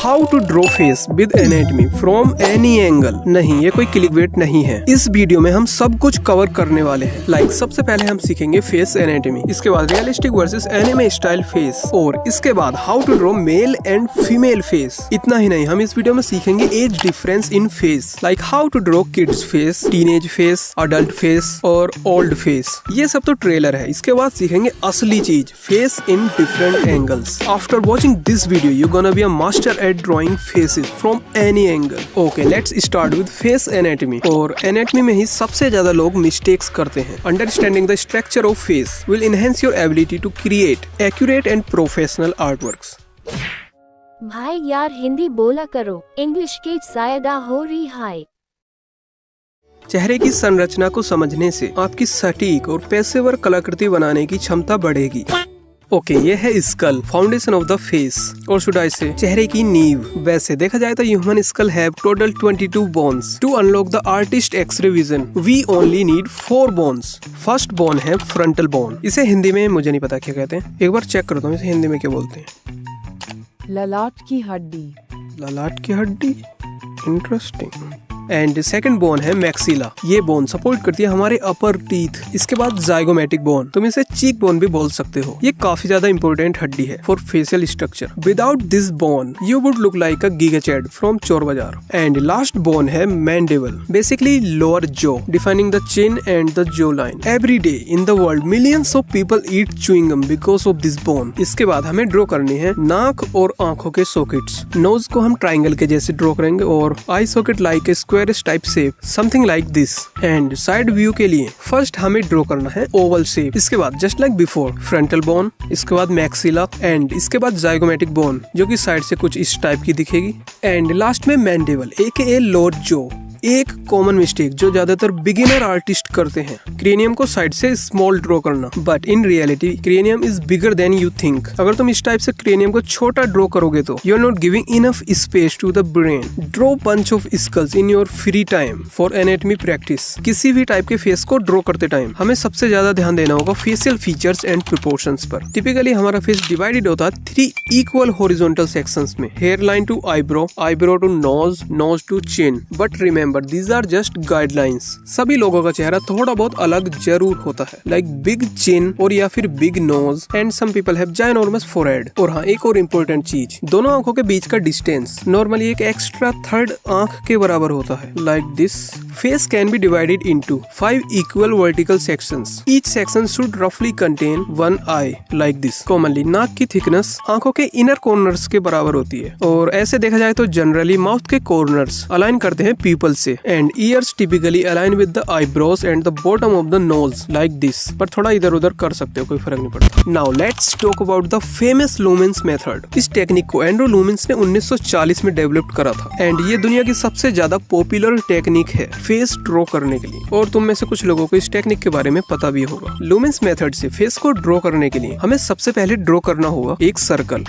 How to draw face with anatomy from any angle. नहीं, ये कोई क्लिकबेट नहीं है। इस वीडियो में हम सब कुछ कवर करने वाले हैं। लाइक सबसे पहले हम सीखेंगे फेस एनाटॉमी, इसके बाद realistic versus anime style face, और इसके बाद how to draw male and female face. इतना ही नहीं, हम इस वीडियो में सीखेंगे age difference in face, like how to draw kids face, teenage face, adult face और ओल्ड फेस। ये सब तो ट्रेलर है। इसके बाद सीखेंगे असली चीज, face in different angles. After watching this video you gonna be a master at drawing faces from any angle. Okay, let's start with face anatomy. और एनाटॉमी में ही सबसे ज्यादा लोग मिस्टेक्स करते हैं। Understanding the structure of face will enhance your ability to create accurate and professional artworks. भाई यार हिंदी बोला करो, इंग्लिश की ज्यादा हो रही है। चेहरे की संरचना को समझने से आपकी सटीक और पेशेवर कलाकृति बनाने की क्षमता बढ़ेगी। ओके, ये है skull, foundation of the face, और शुड आई से चेहरे की नींव। वैसे देखा जाए तो human skull have total 22 bones. To unlock the artist X-ray vision we only need 4 bones. First bone है फ्रंटल बोन। इसे हिंदी में मुझे नहीं पता क्या कहते हैं, एक बार चेक करता हूँ इसे हिंदी में क्या बोलते हैं। ललाट की हड्डी। ललाट की हड्डी, इंटरेस्टिंग। एंड सेकंड बोन है मैक्सिला। ये बोन सपोर्ट करती है हमारे अपर टीथ। इसके बाद जाइगोमेटिक बोन, तुम इसे चीक बोन भी बोल सकते हो। ये काफी ज्यादा इंपॉर्टेंट हड्डी है for facial structure. Without this bone you would look like a giga chad from Chor Bazaar. And last bone है mandible, basically lower jaw, defining the chin and the jaw line. Every day in the world millions of people eat chewing gum because of this bone. इसके बाद हमें draw करनी है नाक और आंखों के सॉकेट्स। नोज को हम ट्राइंगल के जैसे ड्रॉ करेंगे और आई socket like a square type shape, something like this. And side view के लिए फर्स्ट हमें ड्रॉ करना है ओवल शेप। इसके बाद just like before frontal bone, इसके बाद मैक्सिला, एंड इसके बाद जाइगोमेटिक बोन जो कि साइड से कुछ इस टाइप की दिखेगी। एंड लास्ट में मैंडिबल एके लोअर जॉ। एक कॉमन मिस्टेक जो ज्यादातर बिगिनर आर्टिस्ट करते हैं, क्रेनियम को साइड से स्मॉल ड्रॉ करना, but in reality cranium is bigger than you think. अगर तुम इस टाइप से क्रेनियम को छोटा ड्रॉ करोगे तो you are not giving enough space to the brain. Draw bunch of skulls in your free time for anatomy practice. किसी भी टाइप के फेस को ड्रॉ करते टाइम हमें सबसे ज्यादा ध्यान देना होगा फेशियल फीचर्स एंड प्रोपोर्शंस पर। टिपिकली हमारा फेस डिवाइडेड होता है 3 इक्वल हॉरिजॉन्टल सेक्शंस में, hair line to eyebrow, eyebrow to nose, nose to chin. But remember these are just guidelines। सभी लोगों का चेहरा थोड़ा बहुत अलग जरूर होता है, लाइक बिग चिन और या फिर big nose, and some people have ginormous forehead. और हाँ, एक और इम्पोर्टेंट चीज, दोनों आंखों के बीच का डिस्टेंस नॉर्मली एक एक्स्ट्रा थर्ड आंख के बराबर होता है, like this. Face can be divided into 5 equal vertical sections. Each section should रफली contain 1 eye, like this. Commonly नाक की थिकनेस आंखों के इनर कॉर्नर्स के बराबर होती है, और ऐसे देखा जाए तो जनरली माउथ के कॉर्नर्स अलाइन करते हैं पीपल से, and ears typically align with the eyebrows and the bottom of the nose like this। पर थोड़ा इधर उधर कर सकते हो, कोई फर्क नहीं पड़ता। Now let's talk about the famous Lumens method। इस टेक्निक को एंड्रू लुमेंस ने 1940 में डेवलप करा था, एंड ये दुनिया की सबसे ज्यादा पॉपुलर टेक्निक है फेस ड्रॉ करने के लिए। और तुम में से कुछ लोगों को इस टेक्निक के बारे में पता भी होगा। लुमेंस मेथड से फेस को ड्रॉ करने के लिए हमें सबसे पहले ड्रॉ करना होगा एक circle.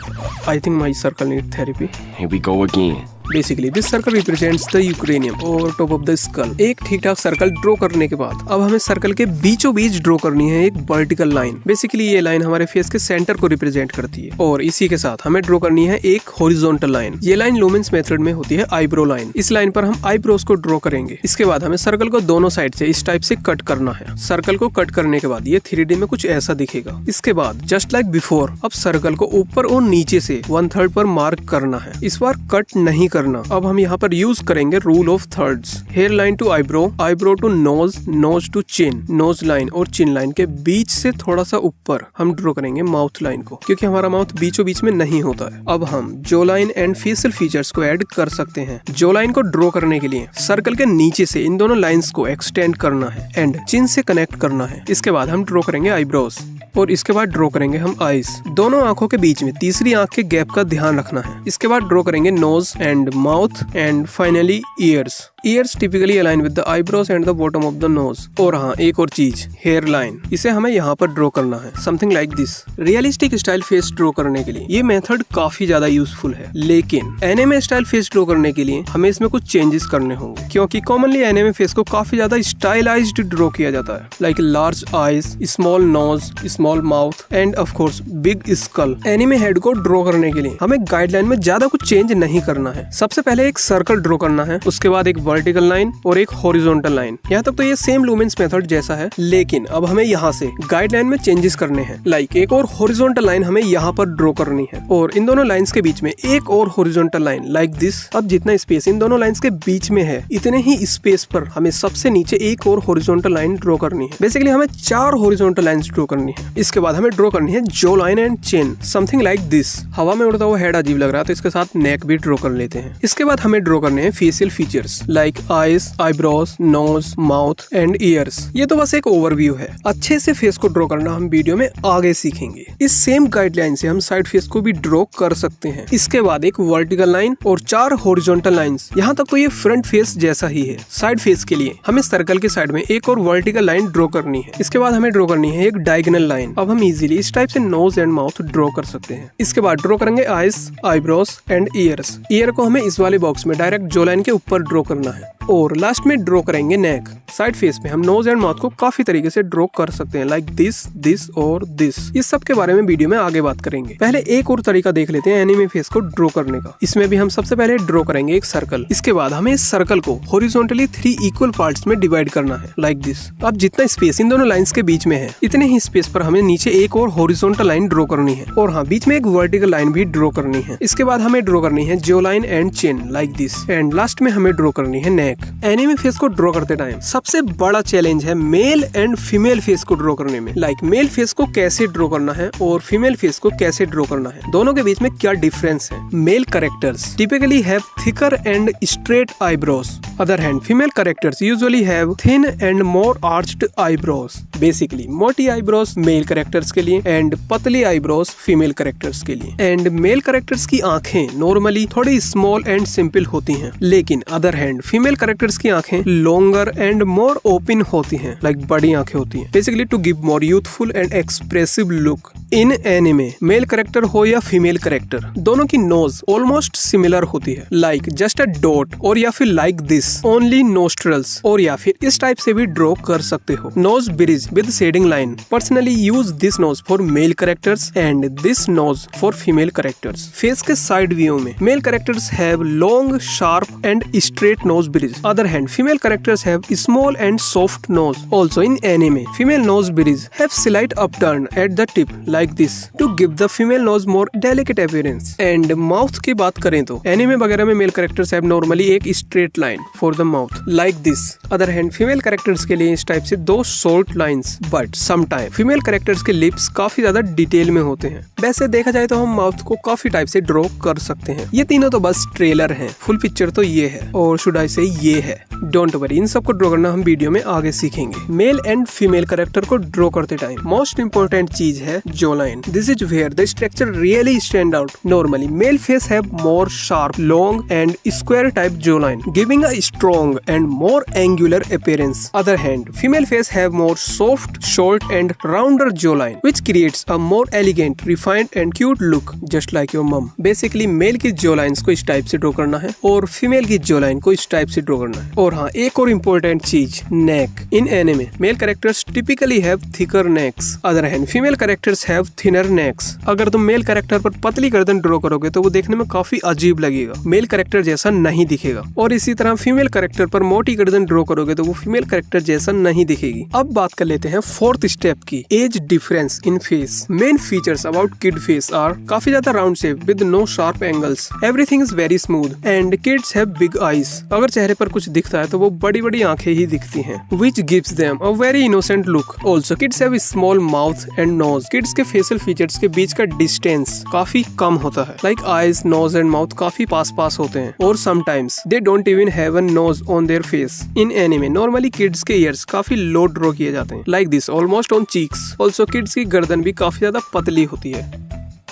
I think my circle need therapy. Here we go again। Basically this circle represents the cranium और टॉप ऑफ द स्कल। एक ठीक ठाक सर्कल ड्रॉ करने के बाद अब हमें सर्कल के बीचों बीच ड्रॉ करनी है एक वर्टिकल लाइन। बेसिकली ये लाइन हमारे फेस के सेंटर को रिप्रेजेंट करती है, और इसी के साथ हमें ड्रॉ करनी है एक हॉरिजॉन्टल लाइन। ये लाइन लुमेंस मेथड में होती है आईब्रो लाइन। इस लाइन पर हम आईब्रोज को ड्रॉ करेंगे। इसके बाद हमें सर्कल को दोनों साइड से इस टाइप से कट करना है। सर्कल को कट करने के बाद ये 3D में कुछ ऐसा दिखेगा। इसके बाद जस्ट लाइक बिफोर अब सर्कल को ऊपर और नीचे से 1/3 पर मार्क करना है। इस बार कट नहीं करना। अब हम यहाँ पर यूज करेंगे rule of thirds. Hair line to eyebrow, eyebrow to nose, nose to chin, nose line और चिन लाइन के बीच से थोड़ा सा ऊपर हम ड्रॉ करेंगे माउथ लाइन को, क्योंकि हमारा माउथ बीचों बीच में नहीं होता है। अब हम jaw line and facial features को ऐड कर सकते हैं। जॉ लाइन को ड्रॉ करने के लिए सर्कल के नीचे से इन दोनों लाइंस को एक्सटेंड करना है एंड चिन से कनेक्ट करना है। इसके बाद हम ड्रॉ करेंगे आईब्रोज, और इसके बाद ड्रॉ करेंगे हम आईज। दोनों आंखों के बीच में तीसरी आंख के गैप का ध्यान रखना है। इसके बाद ड्रॉ करेंगे nose and mouth and finally ears. Ears typically align with the eyebrows and the bottom of the nose. और हाँ, एक और चीज, हेयर लाइन, इसे हमें यहाँ पर ड्रॉ करना है, something like this. Realistic style face draw करने के लिए ये मेथड काफी ज्यादा यूजफुल है, लेकिन एनिमे स्टाइल फेस ड्रॉ करने के लिए हमें इसमें कुछ चेंजेस करने होंगे, क्योंकि कॉमनली एनिमे फेस को काफी ज्यादा स्टाइलाइज्ड ड्रॉ किया जाता है, like large eyes, small nose, small mouth and of course big skull. Anime head को ड्रॉ करने के लिए हमें गाइडलाइन में ज्यादा कुछ चेंज नहीं करना है। सबसे पहले एक सर्कल ड्रॉ करना है, उसके बाद एक वर्टिकल लाइन और एक हॉरिजॉन्टल लाइन। यहाँ तक तो ये सेम लुमेंस मेथड जैसा है, लेकिन अब हमें यहाँ से गाइडलाइन में चेंजेस करने हैं। लाइक एक और हॉरिजॉन्टल लाइन हमें यहाँ पर ड्रॉ करनी है और इन दोनों लाइंस के बीच में एक और हॉरिजॉन्टल लाइन लाइक दिस। अब जितना स्पेस इन दोनों लाइंस के बीच में है, इतने ही स्पेस पर हमें सबसे नीचे एक और हॉरिजॉन्टल लाइन ड्रॉ करनी है। बेसिकली हमें 4 हॉरिजॉन्टल लाइंस ड्रॉ करनी है। इसके बाद हमें ड्रॉ करनी है जो line and chin, something like this. हवा में उड़ता हुआ हेड अजीब लग रहा है, तो इसके साथ नेक भी ड्रॉ कर लेते हैं। इसके बाद हमें ड्रॉ करने हैं facial features like eyes, eyebrows, nose, mouth and ears. ये तो बस एक ओवरव्यू है, अच्छे से फेस को ड्रॉ करना हम वीडियो में आगे सीखेंगे। इस सेम गाइडलाइन से हम साइड फेस को भी ड्रॉ कर सकते हैं। इसके बाद एक वर्टिकल लाइन और 4 हॉरिजॉन्टल लाइंस। यहाँ तक तो ये फ्रंट फेस जैसा ही है। साइड फेस के लिए हमें सर्कल के साइड में एक और वर्टिकल लाइन ड्रॉ करनी है। इसके बाद हमें ड्रॉ करनी है एक डायगोनल लाइन। अब हम इजीली इस टाइप से नोज एंड माउथ ड्रॉ कर सकते हैं। इसके बाद ड्रॉ करेंगे eyes, eyebrows and years. Year को हमें इस वाले बॉक्स में डायरेक्ट जो लाइन के ऊपर ड्रॉ करना है और लास्ट में ड्रॉ करेंगे नेक। साइड फेस में हम नोज एंड माउथ को काफी तरीके से ड्रॉ कर सकते हैं, लाइक दिस, दिस और दिस। इस सब के बारे में वीडियो में आगे बात करेंगे। पहले एक और तरीका देख लेते हैं एनिमे फेस को ड्रॉ करने का। इसमें भी हम सबसे पहले ड्रॉ करेंगे एक सर्कल। इसके बाद हमें इस सर्कल को हॉरिजॉन्टली 3 इक्वल पार्ट्स में डिवाइड करना है, लाइक दिस। अब जितना स्पेस इन दोनों लाइंस के बीच में है, इतने ही स्पेस पर हमें नीचे एक और हॉरिजॉन्टल लाइन ड्रॉ करनी है और हाँ, बीच में एक वर्टिकल लाइन भी ड्रॉ करनी है। इसके बाद हमें ड्रॉ करनी है जो line and chin, like this. And last में हमें ड्रॉ करनी है नेक। एनिमे फेस को ड्रॉ करते टाइम सबसे बड़ा चैलेंज है मेल एंड फीमेल फेस को ड्रॉ करने में। लाइक मेल फेस को कैसे ड्रॉ करना है और फीमेल फेस को कैसे ड्रॉ करना है, दोनों के बीच में क्या डिफरेंस है। Male characters typically have thicker and straight eyebrows. Other hand female characters usually have thin and more arched eyebrows. Basically मोटी आईब्रोज मेल कैरेक्टर्स के लिए एंड पतली आईब्रोज फीमेल कैरेक्टर्स के लिए। एंड मेल कैरेक्टर्स की आंखें normally थोड़ी small and simple होती हैं, लेकिन अदर हैंड फीमेल कैरेक्टर्स की आंखें लॉन्गर एंड मोर ओपन होती हैं, लाइक बड़ी आंखें होती हैं, basically to give more youthful and expressive look. In anime male character हो या फीमेल कैरेक्टर, दोनों की नोज ऑलमोस्ट सिमिलर होती है, लाइक जस्ट अ डॉट और या फिर लाइक दिस ओनली नोस्ट्रल्स, और या फिर इस टाइप से भी ड्रॉ कर सकते हो। Nose bridge with shading line. Personally use this nose for male characters and this nose for female characters. Face के साइड व्यू में male characters have long sharp and straight nose bridge. Other hand female characters have small and soft nose. Also in anime female nose bridge have slight upturn at the tip like this to give the female nose more delicate appearance. And mouth की बात करें तो anime वगैरह में male characters have normally एक straight line for the mouth like this. Other hand female characters के लिए इस टाइप से 2 short lines, but sometime female characters के लिप्स काफी ज्यादा डिटेल में होते हैं। वैसे देखा जाए तो हम माउथ को काफी टाइप से ड्रॉ कर सकते हैं। ये तीनों तो बस ट्रेलर हैं, फुल पिक्चर तो ये है और शुड आई से ये है। डोंट वरी, इन सबको ड्रॉ करना हम वीडियो में आगे सीखेंगे। मेल एंड फीमेल कैरेक्टर को ड्रॉ करते टाइम मोस्ट इंपोर्टेंट चीज है jawline. This is where the structure really stand out. Normally, male face have more sharp, long and square type jawline, giving a strong and more angular appearance. Other hand, female face have more soft, short and rounder jawline, which creates a more elegant, refined and cute look, just like your mom. Basically, male की jawlines को इस type से draw करना है और female की jawline को इस टाइप से ड्रॉ करना है। और हाँ, एक और इम्पोर्टेंट चीज, neck. In anime, male characters typically have thicker necks. Other hand, female characters have thinner necks. अगर तुम मेल कैरेक्टर पर पतली गर्दन ड्रॉ करोगे तो वो देखने में काफी अजीब लगेगा, मेल कैरेक्टर जैसा नहीं दिखेगा। और इसी तरह फीमेल कैरेक्टर पर मोटी गर्दन ड्रॉ करोगे तो वो फीमेल कैरेक्टर जैसा नहीं दिखेगी। अब बात कर लेते हैं 4th स्टेप की, age difference in face. Main features about kid face are काफी ज्यादा round shape with no sharp angles. Everything is very smooth and kids have big eyes. अगर चेहरे पर कुछ दिखता है तो वो बड़ी बड़ी आंखें ही दिखती हैं, which gives them a very innocent look. Also, kids have a small mouth and nose. Kids के फेशियल फीचर्स के बीच का डिस्टेंस काफी कम होता है, like eyes, nose and mouth काफी पास पास होते हैं और sometimes they don't even have a nose on their face. In anime normally kids के ईयर्स काफी लो ड्रॉ किए जाते हैं, like this almost on cheeks. Also kids की गर्दन भी काफी ज्यादा पतली होती है।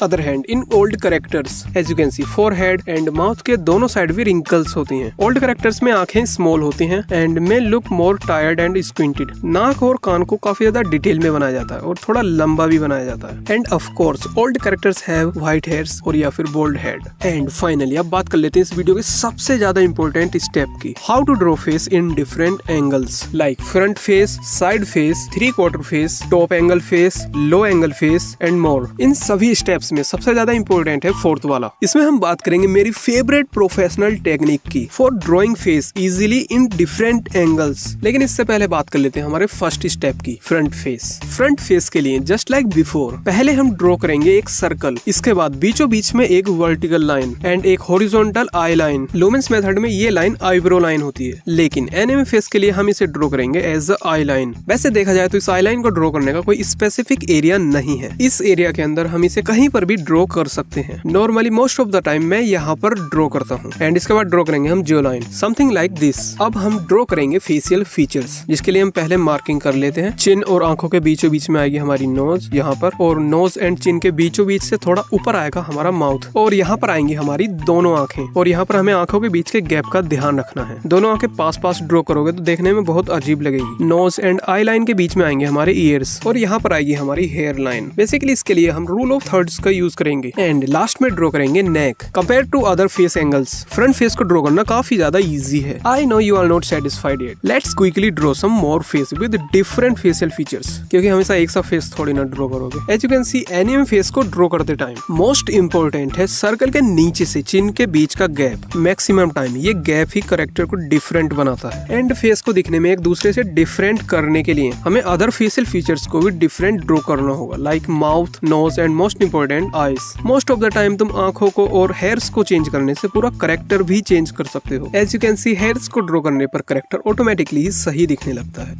Other hand in old characters as you can C forehead and mouth के दोनों साइड भी रिंकल्स होती हैं। ओल्ड कैरेक्टर्स में आंखें स्मॉल होती हैं and may look more tired and squinted. नाक और कान को काफी ज्यादा डिटेल में बनाया जाता है और थोड़ा लंबा भी बनाया जाता है। And of course old characters have white hairs और या फिर बोल्ड हेड। एंड फाइनली अब बात कर लेते हैं इस वीडियो के सबसे ज्यादा इंपॉर्टेंट स्टेप की, how to draw face in different angles like front face, side face, 3/4 face, top angle face, low angle face and more. इन सभी स्टेप्स में सबसे ज्यादा इंपॉर्टेंट है फोर्थ वाला। इसमें हम बात करेंगे मेरी फेवरेट प्रोफेशनल टेक्निक की for drawing face easily in different angles. लेकिन इससे पहले बात कर लेते हैं हमारे फर्स्ट स्टेप की, फ्रंट फेस। फ्रंट फेस के लिए जस्ट लाइक बिफोर पहले हम ड्रॉ करेंगे एक सर्कल, इसके बाद बीचों बीच में एक वर्टिकल लाइन एंड एक हॉरिजॉन्टल आई लाइन। लुमेंस मेथड में ये लाइन आईब्रो लाइन होती है, लेकिन एनिमे फेस के लिए हम इसे ड्रॉ करेंगे एज अ आई लाइन। वैसे देखा जाए तो इस आई लाइन को ड्रॉ करने का कोई स्पेसिफिक एरिया नहीं है, इस एरिया के अंदर हम इसे कहीं पर भी ड्रॉ कर सकते हैं। Normally most of the time मैं यहाँ पर ड्रॉ करता हूँ एंड इसके बाद ड्रॉ करेंगे हम जो लाइन, समथिंग लाइक दिस। अब हम ड्रॉ करेंगे फेशियल फीचर्स, जिसके लिए हम पहले मार्किंग कर लेते हैं। चिन और आंखों के बीचों बीच में आएगी हमारी नोज यहाँ पर, और नोज एंड चिन के बीचों बीच से थोड़ा ऊपर आएगा हमारा माउथ, और यहाँ पर आएंगी हमारी दोनों आंखें, और यहाँ पर हमें आंखों के बीच के गैप का ध्यान रखना है। दोनों आंखें पास पास ड्रॉ करोगे तो देखने में बहुत अजीब लगेगी। नोज एंड आई लाइन के बीच में आएंगे हमारे ईयर्स, और यहाँ पर आएगी हमारी हेयर लाइन। बेसिकली इसके लिए हम रूल ऑफ थर्ड्स का यूज करेंगे एंड लास्ट में ड्रॉ करेंगे neck. Compare to other face angles front face को ड्रॉ करना काफी ज्यादा इजी है। I know you are not satisfied yet, let's quickly draw some more face with different facial features, क्योंकि हमेशा एक सा फेस थोड़ी ना ड्रॉ करोगे। As you can see anime face को ड्रॉ करते टाइम मोस्ट इंपोर्टेंट है सर्कल के नीचे से चिन के बीच का गैप। मैक्सिमम टाइम ये गैप ही कैरेक्टर को डिफरेंट बनाता है एंड फेस को दिखने में एक दूसरे से डिफरेंट करने के लिए हमें अदर फेशियल फीचर्स को भी डिफरेंट ड्रॉ करना होगा, like mouth, nose and most important eyes. Most of the time तुम आंखों को और हेयर्स को चेंज करने से पूरा कैरेक्टर भी चेंज कर सकते हो। As you can see hairs को ड्रॉ करने पर कैरेक्टर ऑटोमेटिकली ही सही दिखने लगता है।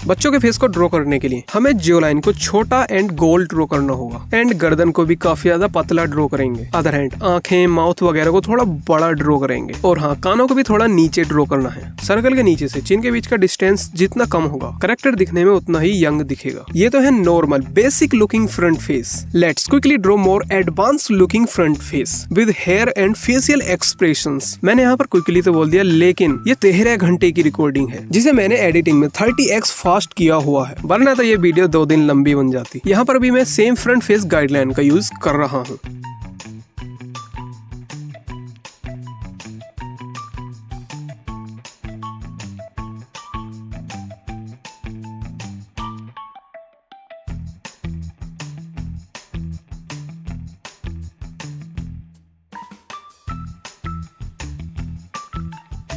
बच्चों के फेस को ड्रॉ करने के लिए हमें जो लाइन को छोटा एंड गोल ड्रॉ करना होगा एंड गर्दन को भी काफी ज्यादा पतला ड्रॉ करेंगे। अदर हैंड आंखें, माउथ वगैरह को थोड़ा बड़ा ड्रॉ करेंगे, और हाँ, कानों को भी थोड़ा नीचे ड्रॉ करना है। सर्कल के नीचे से चिन के बीच का डिस्टेंस जितना कम होगा कैरेक्टर दिखने में उतना ही यंग दिखेगा। ये तो है normal basic looking front face. Let's quickly draw more advance looking front face with hair and facial expressions. मैंने यहाँ पर क्विकली तो बोल दिया, लेकिन ये 13 घंटे की रिकॉर्डिंग है जिसे मैंने एडिटिंग में 30x फास्ट किया हुआ है, वरना तो ये वीडियो 2 दिन लंबी बन जाती। यहाँ पर भी मैं सेम फ्रंट फेस गाइडलाइन का यूज कर रहा हूँ।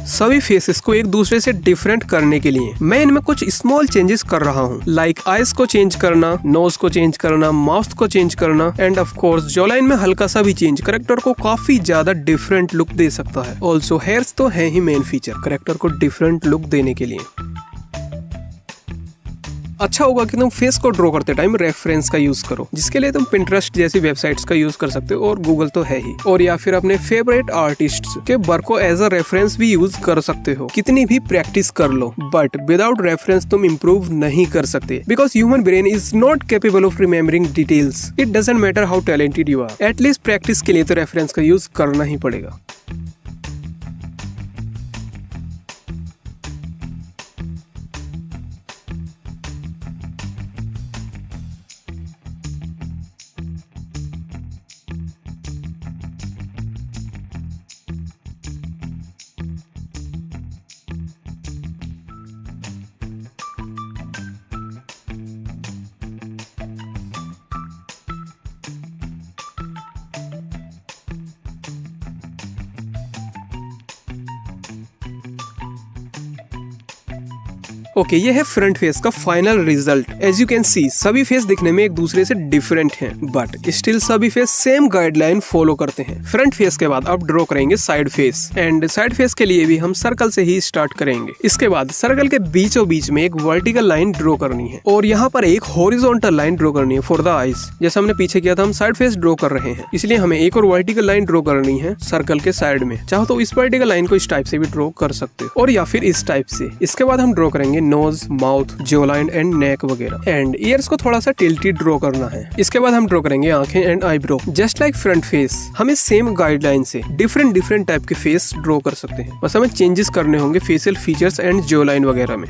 सभी फेसेस को एक दूसरे से डिफरेंट करने के लिए मैं इनमें कुछ स्मॉल चेंजेस कर रहा हूँ, लाइक आईज को चेंज करना, नोज को चेंज करना, माउथ को चेंज करना and of course jaw line में हल्का सा भी चेंज कैरेक्टर को काफी ज्यादा डिफरेंट लुक दे सकता है। ऑल्सो हेयर्स तो है ही मेन फीचर कैरेक्टर को डिफरेंट लुक देने के लिए। अच्छा होगा कि तुम फेस को ड्रॉ करते टाइम रेफरेंस का यूज करो, जिसके लिए तुम पिंटरेस्ट जैसी वेबसाइट्स का यूज कर सकते हो, और गूगल तो है ही, और या फिर अपने फेवरेट आर्टिस्ट्स के वर्क को एज अ रेफरेंस भी यूज कर सकते हो। कितनी भी प्रैक्टिस कर लो, बट विदाउट रेफरेंस तुम इम्प्रूव नहीं कर सकते, because human brain is not capable of remembering details. It doesn't matter how talented you are, at least practice के लिए तो रेफरेंस का यूज करना ही पड़ेगा। ओके, ये है फ्रंट फेस का final result. As you can see सभी फेस दिखने में एक दूसरे से डिफरेंट हैं, बट स्टिल सभी फेस सेम गाइडलाइन फॉलो करते हैं। फ्रंट फेस के बाद अब ड्रॉ करेंगे side face, and side face के लिए भी हम सर्कल से ही स्टार्ट करेंगे। इसके बाद सर्कल के बीचों बीच में एक वर्टिकल लाइन ड्रॉ करनी है, और यहाँ पर एक हॉरिजॉन्टल लाइन ड्रॉ करनी है फॉर द आईज। जैसा हमने पीछे किया था, हम साइड फेस ड्रॉ कर रहे हैं, इसलिए हमें एक और वर्टिकल लाइन ड्रॉ करनी है सर्कल के साइड में। चाहो तो इस वर्टिकल लाइन को इस टाइप से भी ड्रॉ कर सकते हो, और या फिर इस टाइप से। इसके बाद हम ड्रॉ करेंगे नोज, माउथ, जोलाइन एंड नेक वगैरह। एंड ईयर्स को थोड़ा सा टिल्टी ड्रॉ करना है। इसके बाद हम ड्रॉ करेंगे आंखें and eyebrow. Just like front face, हमें सेम गाइडलाइन से डिफरेंट टाइप के फेस ड्रॉ कर सकते हैं, बस हमें चेंजेस करने होंगे फेशियल फीचर्स एंड जोलाइन वगैरह में।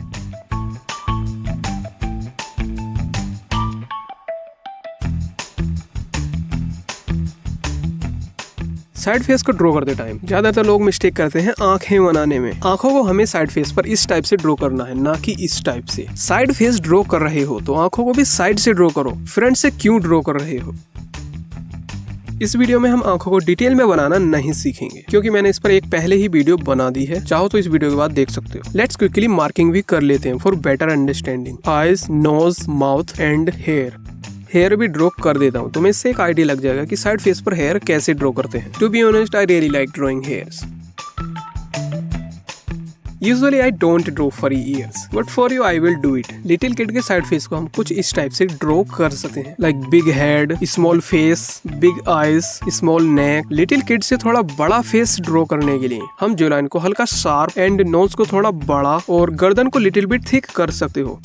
साइड फेस को ड्रॉ करते टाइम ज्यादातर लोग मिस्टेक करते हैं आंखें बनाने में। आंखों को हमें साइड फेस पर इस टाइप से ड्रॉ करना है, ना कि इस टाइप से। साइड फेस ड्रॉ कर रहे हो तो आंखों को भी साइड से ड्रॉ करो, फ्रंट से क्यों ड्रॉ कर रहे हो। इस वीडियो में हम आंखों को डिटेल में बनाना नहीं सीखेंगे, क्योंकि मैंने इस पर एक पहले ही वीडियो बना दी है, चाहो तो इस वीडियो के बाद देख सकते हो। लेट्स क्विकली मार्किंग भी कर लेते हैं for better understanding. Eyes, nose, mouth and hair. Hair भी ड्रॉ कर देता हूँ, तुम्हें इससे एक आइडिया लग जाएगा कि साइड फेस पर हेयर कैसे ड्रॉ करते हैं। To be honest, I really like drawing hairs. Usually I don't draw furry ears, but for you I will do it. Little kid के साइड फेस को हम कुछ इस टाइप से ड्रॉ कर सकते हैं, like big head, small face, big eyes, small neck. Little kid से थोड़ा बड़ा फेस ड्रॉ करने के लिए हम जोलाइन को हल्का शार्प एंड नोज को थोड़ा बड़ा और गर्दन को लिटिल बिट थिक कर सकते हो।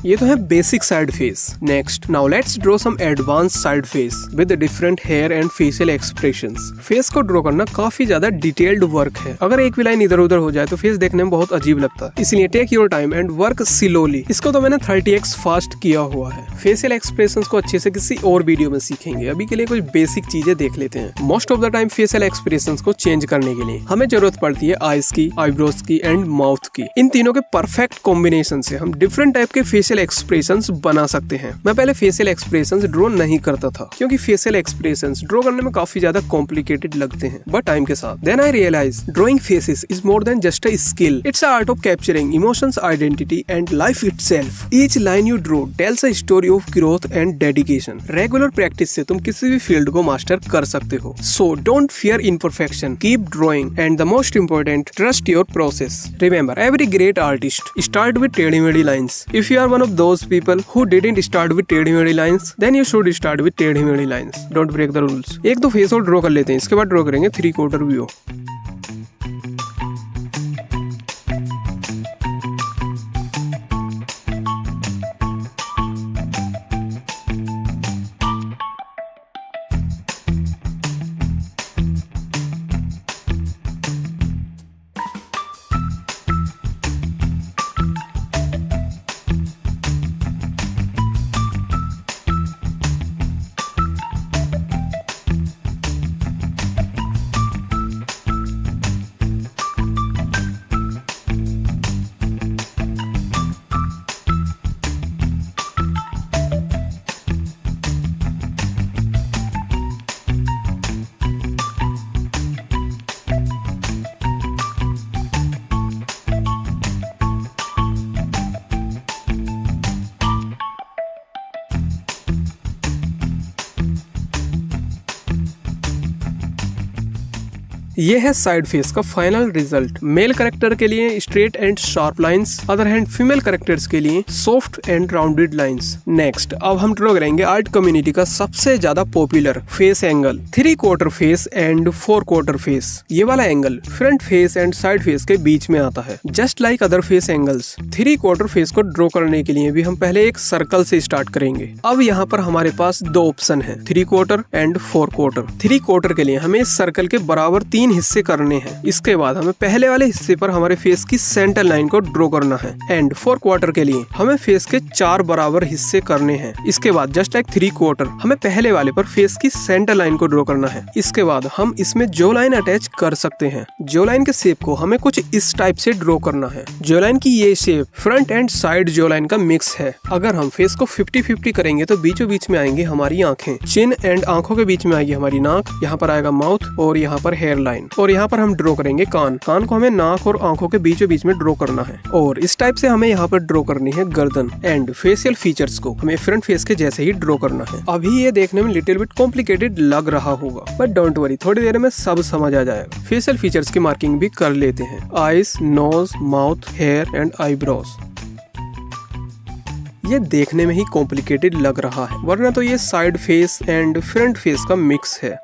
ये तो है basic side face. Next, now let's draw some advance side face with different hair and facial expressions. Face को ड्रॉ करना काफी ज्यादा डिटेल्ड वर्क है। अगर एक भी लाइन इधर उधर हो जाए तो फेस देखने में बहुत अजीब लगता है, इसलिए take your time and work slowly. इसको तो मैंने 30x फास्ट किया हुआ है। फेशियल एक्सप्रेशंस को अच्छे से किसी और वीडियो में सीखेंगे, अभी के लिए कुछ बेसिक चीजें देख लेते हैं। Most of the time facial expressions को चेंज करने के लिए हमें जरूरत पड़ती है आईज की, आईब्रोज की एंड माउथ की। इन तीनों के परफेक्ट कॉम्बिनेशन से हम डिफरेंट टाइप के फेशियल एक्सप्रेशंस बना सकते हैं। मैं पहले फेशियल एक्सप्रेशंस ड्रॉ नहीं करता था, क्योंकि फेशियल एक्सप्रेशंस ड्रॉ करने में काफी ज्यादा कॉम्प्लिकेटेड लगते हैं। बट टाइम के साथ then I realize drawing faces is more than just a skill. It's a art of capturing emotions, identity and life itself. Each line you draw tells a story of growth and dedication. Regular practice से तुम किसी भी field को master कर सकते हो। So don't fear imperfection, keep drawing and the most important, trust your process. Remember, every great artist start with टेढ़ी मेढ़ी lines. If you are one of those people who didn't start with टेढ़ी मेढ़ी lines, then you should start with टेढ़ी मेढ़ी lines. Don't break the rules. एक दो face और draw कर लेते हैं, इसके बाद ड्रॉ करेंगे 3/4 व्यू। ये है साइड फेस का फाइनल रिजल्ट। मेल कैरेक्टर के लिए straight and sharp lines, other hand female characters के लिए soft and rounded lines. Next, अब हम ड्रॉ करेंगे आर्ट कम्युनिटी का सबसे ज्यादा popular face angle, 3/4 face and 4/4 face. ये वाला angle front face and side face के बीच में आता है। Just like other face angles, 3/4 face को ड्रॉ करने के लिए भी हम पहले एक सर्कल से स्टार्ट करेंगे। अब यहाँ पर हमारे पास दो ऑप्शन है, 3/4 एंड 4/4। 3/4 के लिए हमें इस सर्कल के बराबर 3 हिस्से करने हैं। इसके बाद हमें पहले वाले हिस्से पर हमारे फेस की सेंटर लाइन को ड्रॉ करना है। एंड 4/4 के लिए हमें फेस के 4 बराबर हिस्से करने हैं। इसके बाद जस्ट लाइक 3/4 हमें पहले वाले पर फेस की सेंटर लाइन को ड्रॉ करना है। इसके बाद हम इसमें जो लाइन अटैच कर सकते हैं। जो लाइन के शेप को हमें कुछ इस टाइप से ड्रॉ करना है। जो लाइन की ये शेप फ्रंट एंड साइड जो लाइन का मिक्स है। अगर हम फेस को 50-50 करेंगे तो बीचों बीच में आएंगी हमारी आंखें, चिन एंड आंखों के बीच में आएगी हमारी नाक, यहाँ पर आएगा माउथ और यहाँ पर हेयर लाइन, और यहाँ पर हम ड्रॉ करेंगे कान। कान को हमें नाक और आंखों के बीचों बीच में ड्रॉ करना है। और इस टाइप से हमें यहाँ पर ड्रॉ करनी है गर्दन। एंड फेशियल फीचर्स को हमें फ्रंट फेस के जैसे ही ड्रॉ करना है। अभी ये देखने में लिटिल बिट कॉम्प्लिकेटेड लग रहा होगा, बट डोंट वरी, थोड़ी देर में सब समझ आ जाएगा। फेशियल फीचर्स की मार्किंग भी कर लेते हैं, eyes, nose, mouth, hair and eyebrows. ये देखने में ही कॉम्प्लिकेटेड लग रहा है, वरना तो ये side face and front face का मिक्स है।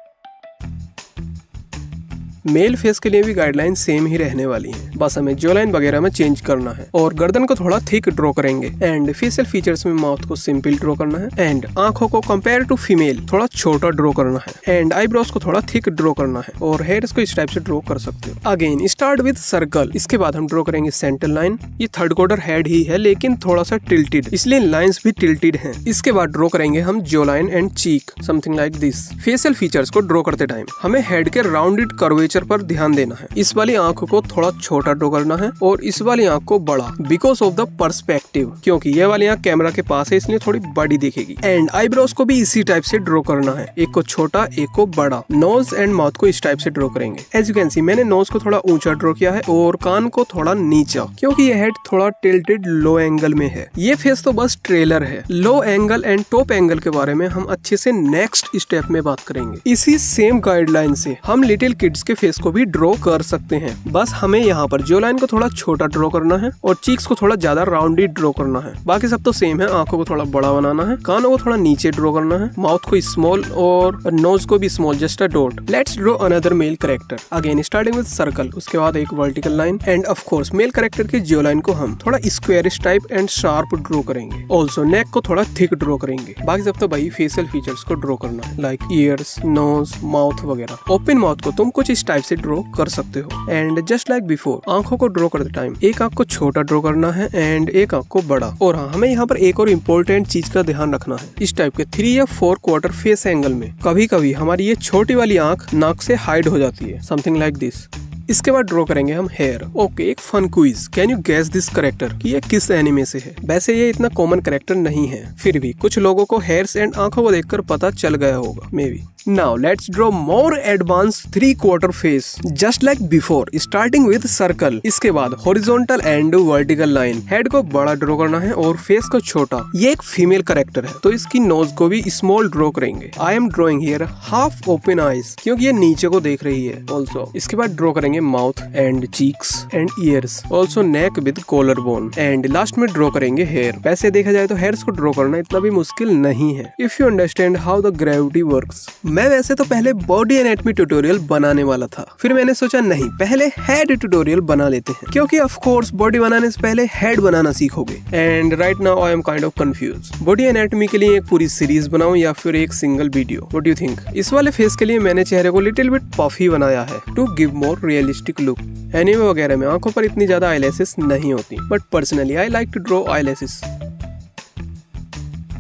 मेल फेस के लिए भी गाइडलाइन सेम ही रहने वाली हैं, बस हमें जो लाइन वगैरह में चेंज करना है और गर्दन को थोड़ा थिक ड्रॉ करेंगे एंड फेशियल फीचर्स में माउथ को सिंपल ड्रॉ करना है एंड आंखों को कंपेयर टू फीमेल थोड़ा छोटा ड्रॉ करना है एंड आईब्रोज को थोड़ा थिक ड्रॉ करना है और हेयर्स को इस टाइप से ड्रॉ कर सकते हो। अगेन स्टार्ट विद सर्कल, इसके बाद हम ड्रॉ करेंगे सेंटर लाइन। ये थर्ड क्वार्टर हेड ही है लेकिन थोड़ा सा टिल्टेड, इसलिए लाइंस भी टिल्टेड हैं। इसके बाद ड्रॉ करेंगे हम जो line and cheek, something like this. Facial features को ड्रॉ करते टाइम हमें हेड के राउंडेड कर्वेचर पर ध्यान देना है। इस वाली आंख को थोड़ा छोटा ड्रॉ करना है और इस वाली आंख को बड़ा, बिकॉज ऑफ द पर्सपेक्टिव, क्योंकि ये वाली आंख कैमरा के पास है इसलिए थोड़ी बड़ी दिखेगी। एंड आईब्रोज को भी इसी टाइप से ड्रॉ करना है, एक को छोटा एक को बड़ा। नोज एंड माउथ को इस टाइप से ड्रॉ करेंगे। एज यू कैन सी मैंने नोज को थोड़ा ऊंचा ड्रॉ किया है और कान को थोड़ा नीचा, क्योंकि ये हेड थोड़ा टिल्टेड लो एंगल में है। ये फेस तो बस ट्रेलर है, लो एंगल एंड टॉप एंगल के बारे में हम अच्छे से नेक्स्ट स्टेप में बात करेंगे। इसी सेम गाइडलाइन से हम लिटिल किड्स के फेस को भी ड्रॉ कर सकते हैं, बस हमें यहाँ पर जो लाइन को थोड़ा छोटा ड्रॉ करना है और चीक्स को थोड़ा ज्यादा राउंडेड ड्रॉ करना है। बाकी सब तो सेम है, आंखों को थोड़ा बड़ा बनाना है, कानों को थोड़ा नीचे ड्रॉ करना है, माउथ को स्मॉल और नोज को भी small, just a dot. Let's draw another male character. Again starting with circle, उसके बाद एक vertical line and of course male character की जो लाइन को हम थोड़ा squarish type and sharp draw करेंगे। ऑल्सो नेक को थोड़ा थिक ड्रॉ करेंगे। बाकी सब तो भाई फेशियल फीचर्स को ड्रॉ करना है, लाइक ईयर्स, नोज, माउथ वगैरह। ओपन माउथ को तुम कुछ इस टाइप से ड्रॉ कर सकते हो। एंड जस्ट लाइक बिफोर, आंखों को ड्रॉ करते टाइम एक आंख को छोटा ड्रॉ करना है एंड एक आंख को बड़ा। और हाँ, हमें यहाँ पर एक और इम्पोर्टेंट चीज का ध्यान रखना है। इस टाइप के 3 या 4 क्वार्टर फेस एंगल में कभी कभी हमारी ये छोटी वाली आंख नाक से हाइड हो जाती है, समथिंग लाइक दिस। इसके बाद ड्रॉ करेंगे हम हेयर। ओके, एक fun quiz, can you guess this character कि ये किस एनिमे से है? वैसे ये इतना कॉमन कैरेक्टर नहीं है, फिर भी कुछ लोगों को हेयर्स एंड आंखों को देखकर पता चल गया होगा, may be. Now let's draw more advanced 3 quarter face just like before, starting with circle। इसके बाद horizontal and vertical line। Head को बड़ा ड्रॉ करना है और फेस को छोटा। ये एक फीमेल कैरेक्टर है तो इसकी नोज को भी स्मॉल ड्रॉ करेंगे। I am drawing here half open eyes क्योंकि ये नीचे को देख रही है। Also इसके बाद ड्रॉ करेंगे mouth and cheeks and ears, also neck with collar bone and last में ड्रॉ करेंगे हेयर। वैसे देखा जाए तो हेयर्स को ड्रॉ करना इतना भी मुश्किल नहीं है, if you understand how the gravity works. मैं वैसे तो पहले बॉडी एनाटॉमी ट्यूटोरियल बनाने वाला था, फिर मैंने सोचा नहीं, पहले हेड ट्यूटोरियल बना लेते हैं, क्योंकि ऑफ कोर्स बॉडी बनाने से पहले हेड बनाना सीखोगे। And right now I am kind of confuse, body anatomy के लिए एक पूरी सीरीज बनाऊं या फिर एक single video? What do you think? इस वाले फेस के लिए मैंने चेहरे को लिटिल बिट पफी बनाया है to give more realistic look. Anime वगैरह में आंखों पर इतनी ज्यादा आईलैशेस नहीं होती, but personally I like to draw eyelashes.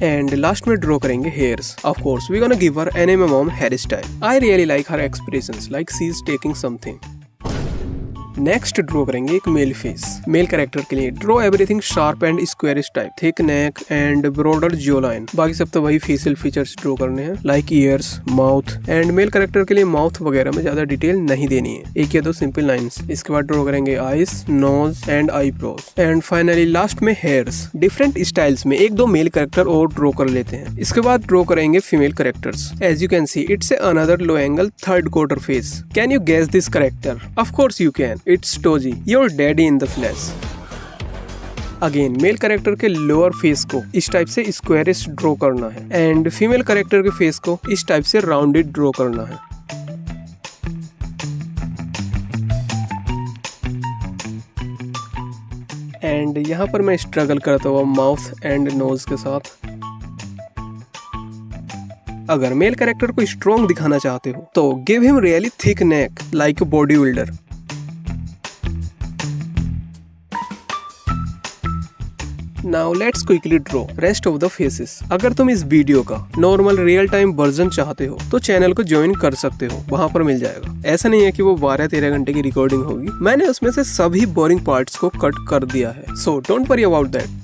And last में ड्रॉ करेंगे hairs. Of course we gonna give her anime mom hair style. I really like her expressions like she is taking something. Next draw करेंगे एक male face. Male character के लिए draw everything sharp and squarish type, thick neck and broader जो line. बाकी सब तो वही facial features draw करने हैं, like years, mouth and mail character के लिए माउथ वगैरह में ज्यादा डिटेल नहीं देनी है, एक या दो सिंपल लाइंस। इसके बाद ड्रॉ करेंगे eyes, nose and eyebrows and finally last में हेयर्स। डिफरेंट स्टाइल्स में एक दो मेल कैरेक्टर और ड्रॉ कर लेते हैं। इसके बाद ड्रॉ करेंगे female characters. As you can see it's another low angle third quarter face. Can you guess this character? Of course you can, it's Toji, your daddy in the flesh। Again male character के lower face को इस type से squarish draw करना है and female character के face को इस type से राउंडेड ड्रॉ करना है। एंड यहाँ पर मैं स्ट्रगल करता हुआ माउथ एंड नोज के साथ। अगर मेल कैरेक्टर को स्ट्रॉन्ग दिखाना चाहते हो तो give him really thick neck like a body builder. Now let's quickly draw rest of the faces। अगर तुम इस वीडियो का नॉर्मल रियल टाइम वर्जन चाहते हो तो चैनल को ज्वाइन कर सकते हो, वहाँ पर मिल जाएगा। ऐसा नहीं है कि वो 12-13 घंटे की रिकॉर्डिंग होगी, मैंने उसमें से सभी बोरिंग पार्ट्स को कट कर दिया है, so don't worry about that.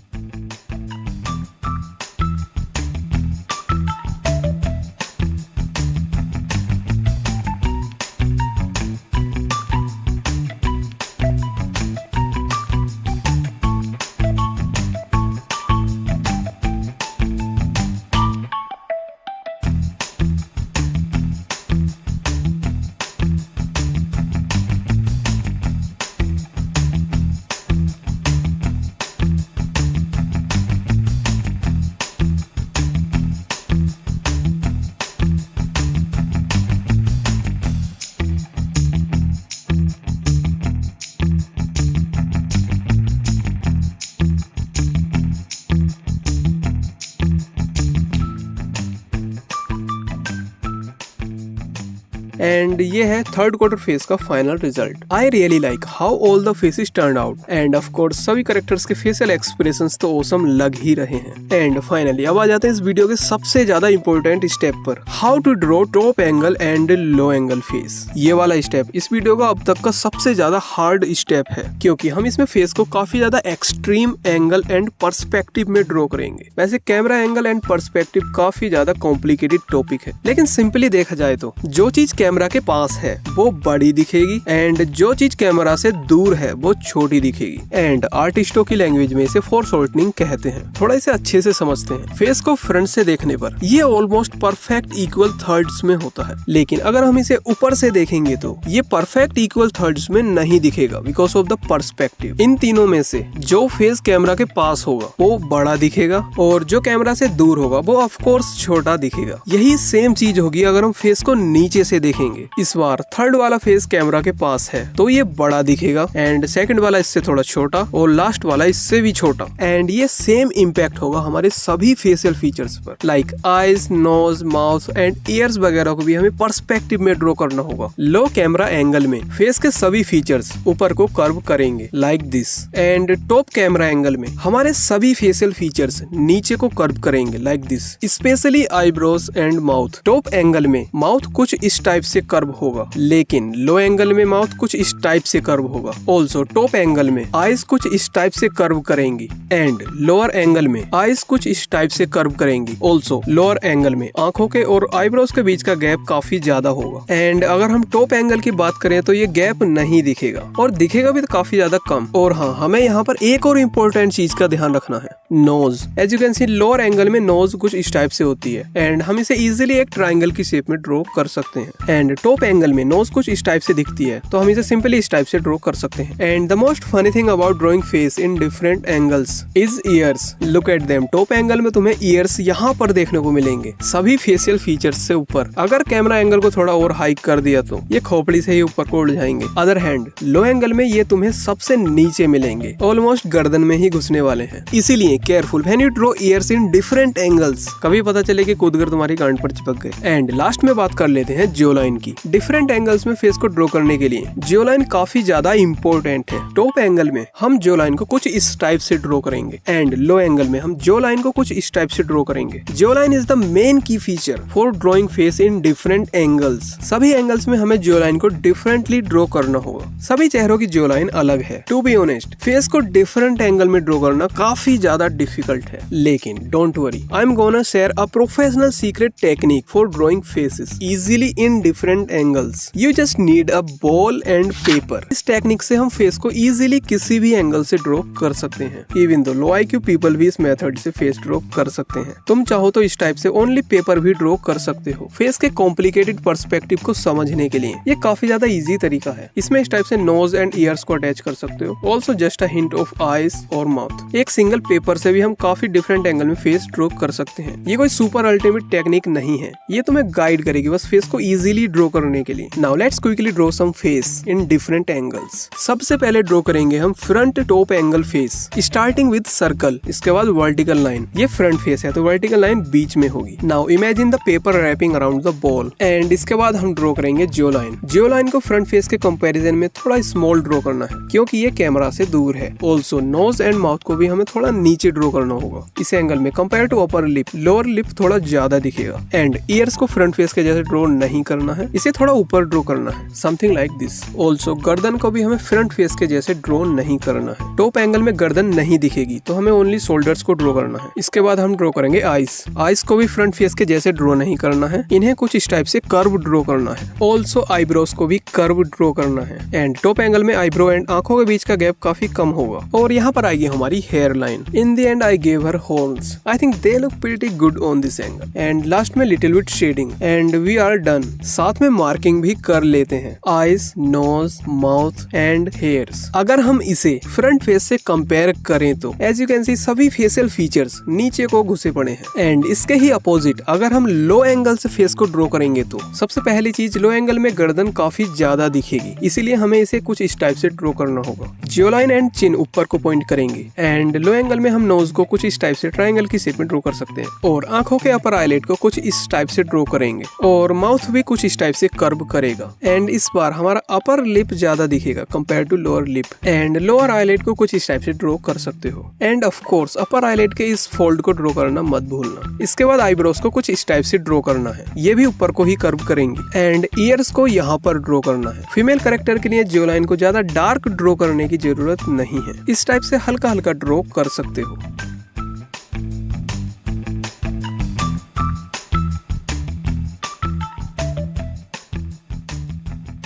And ये है थर्ड क्वार्टर फेस का final result. I really like how all the faces turn out and of course सभी कैरेक्टर्स के फेशियल एक्सप्रेशंस तो ऑसम लग ही रहे हैं। एंड फाइनली अब आ जाते हैं इस वीडियो के सबसे ज्यादा इंपॉर्टेंट स्टेप पर, how to draw top angle and low angle face. ये वाला स्टेप इस वीडियो का अब तक का सबसे ज्यादा हार्ड स्टेप है, क्योंकि हम इसमें फेस को काफी ज्यादा एक्सट्रीम एंगल एंड पर्सपेक्टिव में ड्रॉ करेंगे। वैसे कैमरा एंगल एंड पर्सपेक्टिव काफी ज्यादा कॉम्प्लिकेटेड टॉपिक है, लेकिन सिंपली देखा जाए तो जो चीज कैमरा के पास है वो बड़ी दिखेगी एंड जो चीज कैमरा से दूर है वो छोटी दिखेगी। एंड आर्टिस्टों की लैंग्वेज में इसे फोरशॉर्टनिंग कहते हैं। थोड़ा इसे अच्छे से समझते हैं। फेस को फ्रंट से देखने पर ये ऑलमोस्ट परफेक्ट इक्वल थर्ड्स में होता है, लेकिन अगर हम इसे ऊपर से देखेंगे तो ये परफेक्ट इक्वल थर्ड्स में नहीं दिखेगा बिकॉज ऑफ द पर्सपेक्टिव। इन तीनों में से जो फेस कैमरा के पास होगा वो बड़ा दिखेगा और जो कैमरा से दूर होगा वो ऑफ कोर्स छोटा दिखेगा। यही सेम चीज होगी अगर हम फेस को नीचे से देखेंगे। इस बार थर्ड वाला फेस कैमरा के पास है तो ये बड़ा दिखेगा एंड सेकंड वाला इससे थोड़ा छोटा और लास्ट वाला इससे भी छोटा। एंड ये सेम इम्पैक्ट होगा हमारे सभी फेशियल फीचर्स पर, like eyes, nose, mouth and ears वगैरह को भी हमें पर्सपेक्टिव में ड्रॉ करना होगा। लो कैमरा एंगल में फेस के सभी फीचर्स ऊपर को कर्व करेंगे like this, and top camera angle में हमारे सभी फेशियल फीचर्स नीचे को कर्व करेंगे like this, specially eyebrows and mouth. Top angle में माउथ कुछ इस टाइप से कर्व होगा, लेकिन लो एंगल में माउथ कुछ इस टाइप से कर्व होगा। ऑल्सो टॉप एंगल में आईज कुछ इस टाइप से कर्व करेंगी एंड लोअर एंगल में आईज कुछ इस टाइप से कर्व करेंगी। ऑल्सो लोअर एंगल में आंखों के और आईब्रोज के बीच का गैप काफी ज्यादा होगा। एंड अगर हम टॉप एंगल की बात करें तो ये गैप नहीं दिखेगा और दिखेगा भी तो काफी ज्यादा कम। और हाँ, हमें यहाँ पर एक और इम्पोर्टेंट चीज का ध्यान रखना है, nose. As you can see lower angle में नोज कुछ इस टाइप से होती है एंड हम इसे इजीली एक ट्रायंगल की शेप में ड्रॉ कर सकते हैं। एंड टॉप एंगल में नोज कुछ इस टाइप से दिखती है तो हम इसे सिंपली इस टाइप से ड्रॉ कर सकते हैं। And the most funny thing about drawing face in different angles is years. Look at them. Top angle में तुम्हें ईयर्स यहाँ पर देखने को मिलेंगे सभी फेशियल फीचर्स से ऊपर। अगर कैमरा एंगल को थोड़ा और हाइक कर दिया तो ये खोपड़ी से ही ऊपर को उड़ जाएंगे। अदर हैंड लो एंगल में ये तुम्हें सबसे नीचे मिलेंगे, ऑलमोस्ट गर्दन में ही घुसने वाले हैं। इसीलिए careful when you draw years in different angles, कभी पता चले कि कूदकर तुम्हारी गांड पर चिपक गए। एंड लास्ट में बात कर लेते हैं जो लाइन की। डिफरेंट एंगल्स में फेस को ड्रॉ करने के लिए जो लाइन काफी ज्यादा इंपॉर्टेंट है। टॉप एंगल में हम जो लाइन को कुछ इस टाइप से ड्रॉ करेंगे एंड लो एंगल में हम जो लाइन को कुछ इस टाइप से ड्रॉ करेंगे। जो लाइन इज द मेन की feature for drawing face in different angles. सभी एंगल्स में हमें जो लाइन को डिफरेंटली ड्रॉ करना होगा। सभी चेहरों की जो लाइन अलग है। टू बी ऑनेस्ट, फेस को डिफरेंट एंगल में ड्रॉ करना काफी ज्यादा डिफिकल्ट है, लेकिन don't worry, I am gonna share a professional secret technique for drawing faces easily in different angles. You just need a ball and paper. इस technique से हम फेस को इजीली किसी भी एंगल से ड्रॉ कर सकते हैं। इवन दो लो आईक्यू पीपल भी इस मेथड से फेस ड्रॉ कर सकते हैं। तुम चाहो तो इस टाइप से ओनली पेपर भी ड्रॉ कर सकते हो। फेस के कॉम्प्लिकेटेड पर्सपेक्टिव को समझने के लिए ये काफी ज्यादा इजी तरीका है। इसमें इस टाइप से नोज एंड ईयर्स को अटैच कर सकते हो। Also just a hint of eyes और माउथ। एक सिंगल पेपर से भी हम काफी डिफरेंट एंगल में फेस ड्रॉ कर सकते हैं। ये कोई सुपर अल्टीमेट टेक्निक नहीं है, ये तुम्हें गाइड करेगी बस फेस को इजीली ड्रॉ करने के लिए। Now let's quickly draw some face in different angles. सबसे पहले ड्रॉ करेंगे हम front top angle face, starting with circle, इसके बाद वर्टिकल लाइन। ये फ्रंट फेस है तो वर्टिकल लाइन बीच में होगी। Now imagine the paper wrapping around the ball. And इसके बाद हम ड्रॉ करेंगे जो लाइन। जो लाइन को फ्रंट फेस के कंपैरिजन में थोड़ा स्मॉल ड्रॉ करना है क्योंकि ये कैमरा से दूर है। ऑल्सो नोज एंड माउथ को भी हमें थोड़ा नीचे ड्रॉ करना होगा। इस एंगल में compare to upper lip, lower lip थोड़ा ज्यादा दिखेगा। एंड ईयर्स को फ्रंट फेस के जैसे ड्रॉ नहीं करना है, इसे थोड़ा ऊपर ड्रॉ करना है, समथिंग लाइक दिस। ऑल्सो गर्दन को भी हमें फ्रंट फेस के जैसे ड्रॉ नहीं करना है। टॉप एंगल में गर्दन नहीं दिखेगी तो हमें ओनली शोल्डर्स को ड्रॉ करना है। इसके बाद हम ड्रॉ करेंगे आईज। आईज को भी फ्रंट फेस के जैसे ड्रॉ नहीं करना है, इन्हें कुछ इस टाइप से कर्व ड्रॉ करना है। ऑल्सो आईब्रोज को भी कर्व ड्रॉ करना है। एंड टॉप एंगल में आईब्रो एंड आंखों के बीच का गैप काफी कम होगा। और यहाँ पर आएगी हमारी hair line. In the end I gave her horns. I think they look pretty good on this angle. And last में little bit shading and we are done. साथ में मार्किंग भी कर लेते हैं, eyes, nose, mouth and hairs. अगर हम इसे फ्रंट फेस से कंपेयर करें तो एज यू कैन सी सभी फेशियल फीचर्स नीचे को घुसे पड़े हैं। एंड इसके ही अपोजिट अगर हम लो एंगल से फेस को ड्रॉ करेंगे तो सबसे पहली चीज, लो एंगल में गर्दन काफी ज्यादा दिखेगी, इसीलिए हमें इसे कुछ इस टाइप से ड्रॉ करना होगा। जियो लाइन एंड चिन ऊपर को पॉइंट करेंगे। एंड लो एंगल में हम नोज को कुछ इस टाइप से ट्रायंगल की शेप में ड्रॉ कर सकते हैं। और आंखों के अपर आईलेट को कुछ इस टाइप से ड्रॉ करेंगे और माउथ भी कुछ इस टाइप से कर्व करेगा। एंड इस बार हमारा अपर लिप ज्यादा दिखेगा compare to lower lip. And lower eyelid को कुछ इस टाइप से ड्रॉ कर सकते हो। And of course upper eyelid के इस फोल्ड को ड्रॉ करना मत भूलना। इसके बाद आईब्रोज को कुछ इस टाइप से ड्रॉ करना है, ये भी ऊपर को ही कर्व करेंगी। एंड ईयर्स को यहाँ पर ड्रॉ करना है। फीमेल कैरेक्टर के लिए जो लाइन को ज्यादा डार्क ड्रॉ करने की जरूरत नहीं है, इस टाइप से हल्का हल्का ड्रॉ कर सकते हो।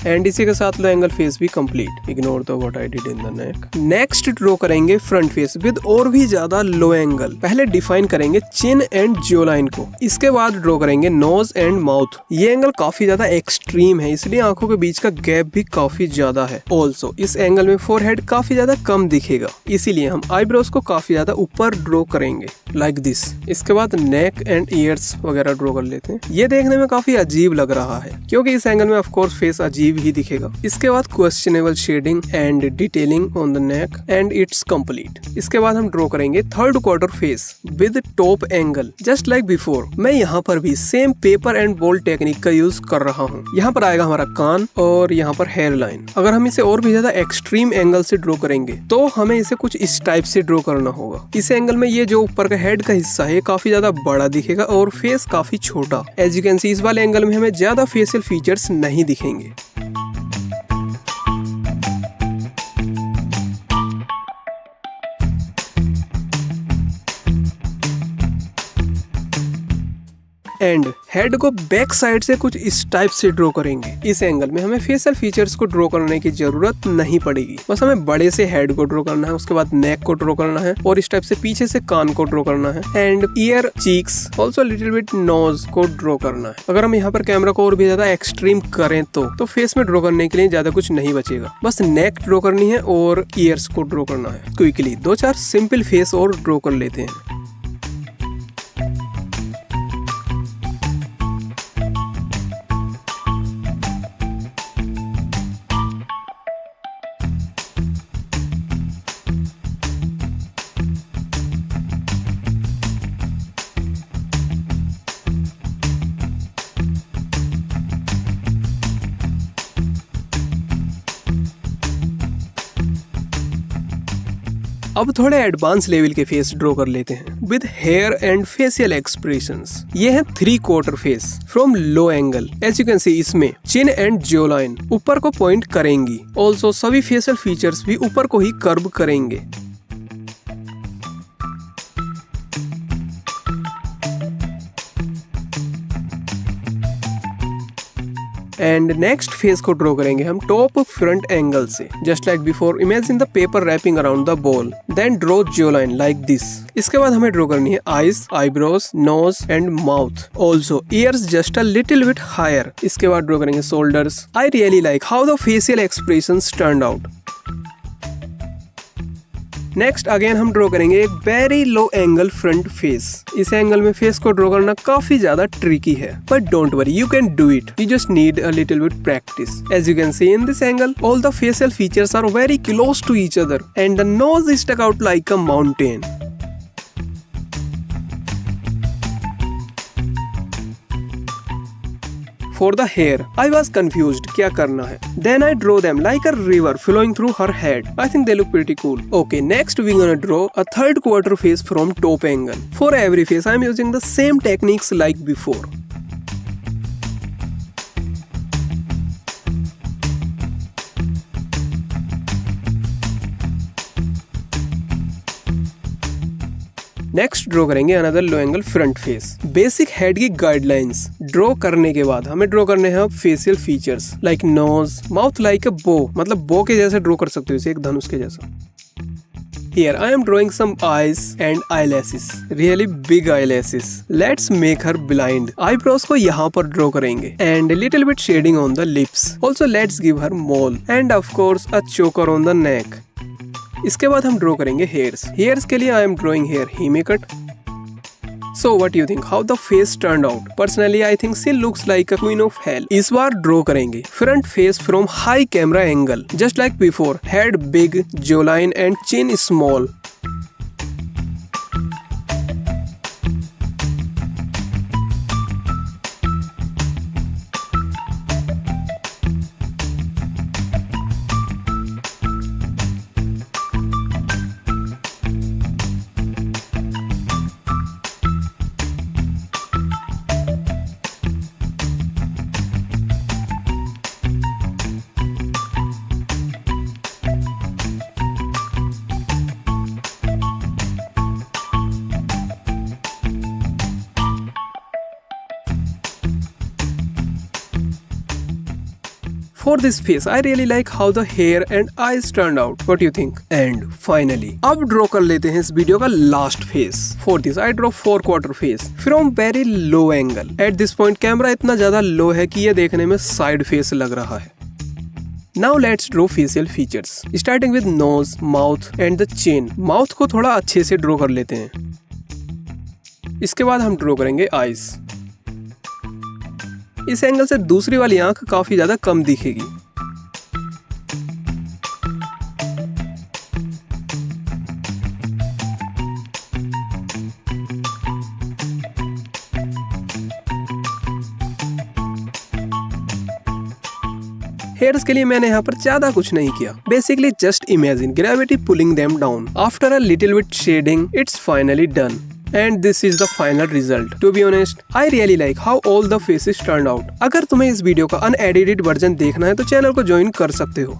एंड इसी के साथ लो एंगल फेस भी complete. Ignore the what I did in the neck. Next draw करेंगे फ्रंट फेस विद और भी ज्यादा लो एंगल। पहले डिफाइन करेंगे चिन एंड जो लाइन को, इसके बाद ड्रॉ करेंगे नोज एंड माउथ। ये एंगल काफी ज्यादा एक्सट्रीम है, इसलिए आंखों के बीच का गैप भी काफी ज्यादा है। ऑल्सो इस एंगल में फोरहेड काफी ज्यादा कम दिखेगा, इसीलिए हम आईब्रोज को काफी ज्यादा ऊपर ड्रॉ करेंगे लाइक दिस। इसके बाद नेक एंड ईयर्स वगैरह ड्रॉ कर लेते हैं। ये देखने में काफी अजीब लग रहा है क्योंकि इस एंगल में ऑफकोर्स फेस अजीब ही दिखेगा। इसके बाद questionable shading and detailing on the neck and it's complete. इसके बाद हम ड्रॉ करेंगे third quarter face with top angle just like before. मैं यहाँ पर भी same paper and bold technique का यूज कर रहा हूँ। यहाँ पर आएगा हमारा कान और यहाँ पर हेयर लाइन। अगर हम इसे और भी ज्यादा एक्सट्रीम एंगल से ड्रॉ करेंगे तो हमें इसे कुछ इस टाइप से ड्रॉ करना होगा। इस एंगल में ये जो ऊपर का हेड का हिस्सा है काफी ज्यादा बड़ा दिखेगा और फेस काफी छोटा। एज यू कैन सी इस वाले एंगल में हमें ज्यादा फेशियल फीचर्स नहीं दिखेंगे। एंड हेड को बैक साइड से कुछ इस टाइप से ड्रॉ करेंगे। इस एंगल में हमें फेशियल फीचर्स को ड्रॉ करने की जरूरत नहीं पड़ेगी, बस हमें बड़े से हेड को ड्रॉ करना है, उसके बाद नेक को ड्रॉ करना है और इस टाइप से पीछे से कान को ड्रॉ करना है। And ear, cheeks, also little bit nose को ड्रॉ करना है। अगर हम यहाँ पर कैमरा को और भी ज्यादा एक्सट्रीम करें तो फेस में ड्रॉ करने के लिए ज्यादा कुछ नहीं बचेगा। बस नेक ड्रॉ करनी है और ईयर्स को ड्रॉ करना है। क्विकली 2-4 सिंपल फेस और ड्रॉ कर लेते हैं। अब थोड़े एडवांस लेवल के फेस ड्रॉ कर लेते हैं with hair and facial expressions. ये है 3 quarter face from low angle. As you can see इसमें चिन एंड जो लाइन ऊपर को पॉइंट करेंगी। ऑल्सो सभी फेशियल फीचर्स भी ऊपर को ही कर्व करेंगे। एंड नेक्स्ट फेस को ड्रॉ करेंगे हम टॉप फ्रंट एंगल से just like before. Imagine the paper wrapping around the ball, then draw जो लाइन लाइक दिस। इसके बाद हमें ड्रॉ करनी है eyes, eyebrows, nose and mouth. Also ears just a little bit higher. इसके बाद draw करेंगे shoulders. I really like how the facial expressions turned out. Next again हम ड्रॉ करेंगे एक very low angle front face. इस angle में face को draw करना काफी ज्यादा ट्रिकी है, but don't worry, you can do it. You just need a little bit practice. As you can see in this angle, all the facial features are very close to each other and the nose is stuck out like a mountain. For the hair, I was confused क्या करना है. Then I draw them like a river flowing through her head. I think they look pretty cool. Okay, next we gonna draw a third quarter face from top angle. For every face, I am using the same techniques like before. Next draw करेंगे another low angle front face. Basic head की guidelines draw करने के बाद हमें draw करने हैं facial features like nose, mouth like a bow, मतलब बो के जैसे ड्रॉ कर सकते हो, इसे एक धनुष के जैसा। Here I am drawing some eyes and eyelashes, really big eyelashes. Let's make her blind. Eyebrows को यहाँ पर ड्रॉ करेंगे and a little bit shading on the lips. Also let's give her mole and of course a choker on the neck. इसके बाद हम draw करेंगे hairs. Hairs के लिए I am drawing hair hime cut. So what do you think? How the face turned out? Personally, I think she looks like a queen of hell. इस बार draw करेंगे front face from high camera angle, just like before. Head big, jawline and chin small. For this face, I really like how the hair and eyes turned out. What do you think? And finally, अब draw कर लेते हैं इस video का last face. For this, I draw 4/4 face from very low angle. At this point, camera इतना ज्यादा लो है कि ये देखने में साइड फेस लग रहा है. Now let's draw facial features. Starting with nose, mouth and the chin. Mouth को थोड़ा अच्छे से ड्रॉ कर लेते हैं. इसके बाद हम ड्रॉ करेंगे आईज. इस एंगल से दूसरी वाली आंख काफी ज्यादा कम दिखेगी. हेयर्स के लिए मैंने यहाँ पर ज्यादा कुछ नहीं किया. Basically just imagine gravity pulling them down. After a little bit shading, it's finally done. And this is the final result. To be honest, I really like how all the faces turned out. अगर तुम्हें इस video का unedited version देखना है तो channel को join कर सकते हो.